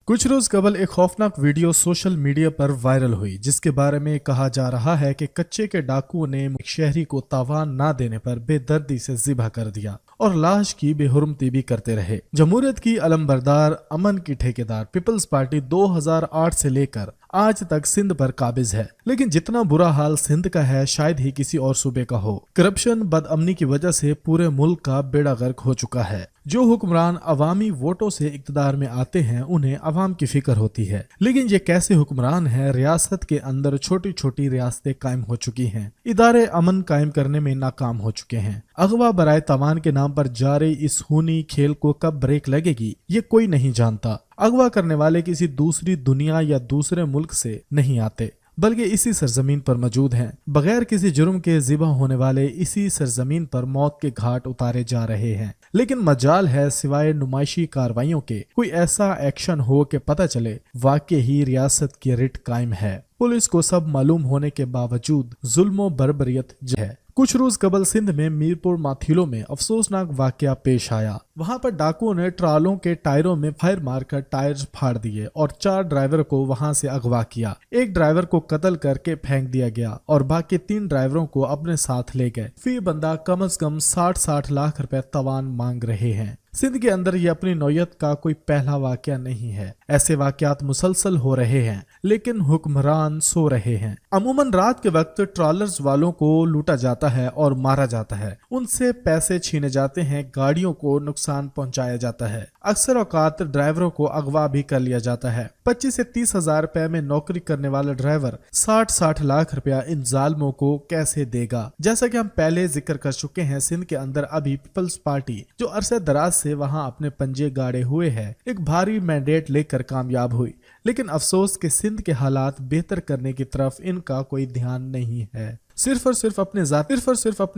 कुछ रोज कबल एक खौफनाक वीडियो सोशल मीडिया पर वायरल हुई जिसके बारे में कहा जा रहा है कि कच्चे के डाकुओं ने एक शहरी को तावान ना देने पर बेदर्दी से ज़िबा कर दिया और लाश की बेहुरमती भी करते रहे। जमहूरियत की अलमबरदार, अमन की ठेकेदार पीपल्स पार्टी 2008 से लेकर आज तक सिंध पर काबिज है, लेकिन जितना बुरा हाल सिंध का है शायद ही किसी और सूबे का हो। करप्शन, बदअमनी की वजह से पूरे मुल्क का बेड़ा गर्क हो चुका है। जो हुक्मरान अवामी वोटों से इक्तदार में आते हैं उन्हें अवाम की फिक्र होती है, लेकिन ये कैसे हुक्मरान हैं? रियासत के अंदर छोटी छोटी रियासतें कायम हो चुकी हैं, इदारे अमन कायम करने में नाकाम हो चुके हैं। अगवा बराए तावान के नाम पर जारी इस खूनी खेल को कब ब्रेक लगेगी ये कोई नहीं जानता। अगवा करने वाले किसी दूसरी दुनिया या दूसरे मुल्क से नहीं आते, बल्कि इसी सरजमीन पर मौजूद हैं। बगैर किसी जुर्म के ज़िबा होने वाले इसी सरजमीन पर मौत के घाट उतारे जा रहे हैं। लेकिन मजाल है सिवाय नुमाइशी कार्रवाइयों के कोई ऐसा एक्शन हो कि पता चले वाकई ही रियासत की रिट कायम है। पुलिस को सब मालूम होने के बावजूद जुल्म बर्बरियत है। कुछ रोज कबल सिंध में मीरपुर माथीलो में अफसोसनाक वाकया पेश आया। वहां पर डाकुओं ने ट्रालों के टायरों में फायर मारकर टायर्स फाड़ दिए और 4 ड्राइवर को वहां से अगवा किया। एक ड्राइवर को कत्ल करके फेंक दिया गया और बाकी 3 ड्राइवरों को अपने साथ ले गए। फी बंदा कम से कम 60-60 लाख रुपए तवान मांग रहे हैं। सिंध के अंदर ये अपनी नौयत का कोई पहला वाकया नहीं है। ऐसे वाकयात मुसलसल हो रहे हैं, लेकिन हुक्मरान सो रहे हैं। अमूमन रात के वक्त ट्रॉलर्स वालों को लूटा जाता है और मारा जाता है, उनसे पैसे छीने जाते हैं, गाड़ियों को नुकसान पहुंचाया जाता है। अक्सर औकात ड्राइवरों को अगवा भी कर लिया जाता है। 25 से 30 हजार रुपए में नौकरी करने वाला ड्राइवर 60-60 लाख रुपया इन जालमों को कैसे देगा? जैसा कि हम पहले जिक्र कर चुके हैं, सिंध के अंदर अभी पीपल्स पार्टी जो अरसे दराज से वहां अपने पंजे गाड़े हुए है, एक भारी मैंडेट लेकर कामयाब हुई। लेकिन अफसोस कि सिंध के हालात बेहतर करने की तरफ इनका कोई ध्यान नहीं है। सिर्फ और सिर्फ अपने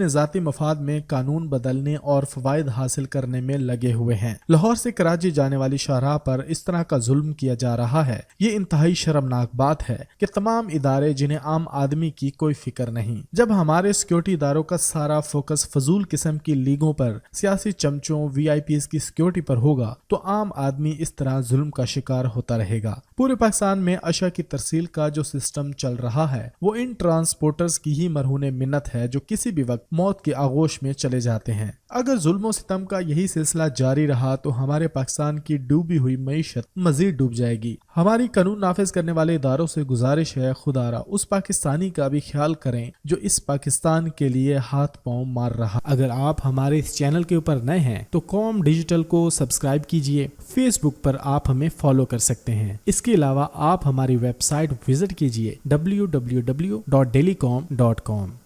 जाती मफाद में कानून बदलने और फवायद हासिल करने में लगे हुए हैं। लाहौर से कराची जाने वाली शाहराह पर इस तरह का जुल्म किया जा रहा है। ये इंतहाई शर्मनाक बात है कि तमाम इदारे जिन्हें आम आदमी की कोई फिक्र नहीं। जब हमारे सिक्योरिटी इदारों का सारा फोकस फजूल किस्म की लीगों पर, सियासी चमचों, VIPs की सिक्योरिटी पर होगा तो आम आदमी इस तरह जुल्म का शिकार होता रहेगा। पूरे पाकिस्तान में अशा की तरसील का जो सिस्टम चल रहा है वो इन ट्रांसपोर्टर्स की ही मरहूने मिन्नत है जो किसी भी वक्त मौत की आगोश में चले जाते हैं। अगर जुल्म सितम का यही सिलसिला जारी रहा तो हमारे पाकिस्तान की डूबी हुई मईशत मजीद डूब जाएगी। हमारी कानून नाफिज करने वाले इदारों से गुजारिश है, खुदारा उस पाकिस्तानी का भी ख्याल करें जो इस पाकिस्तान के लिए हाथ पांव मार रहा। अगर आप हमारे इस चैनल के ऊपर नए हैं तो कॉम डिजिटल को सब्सक्राइब कीजिए। फेसबुक पर आप हमें फॉलो कर सकते हैं। इसके अलावा आप हमारी वेबसाइट विजिट कीजिए www.dailycom.com।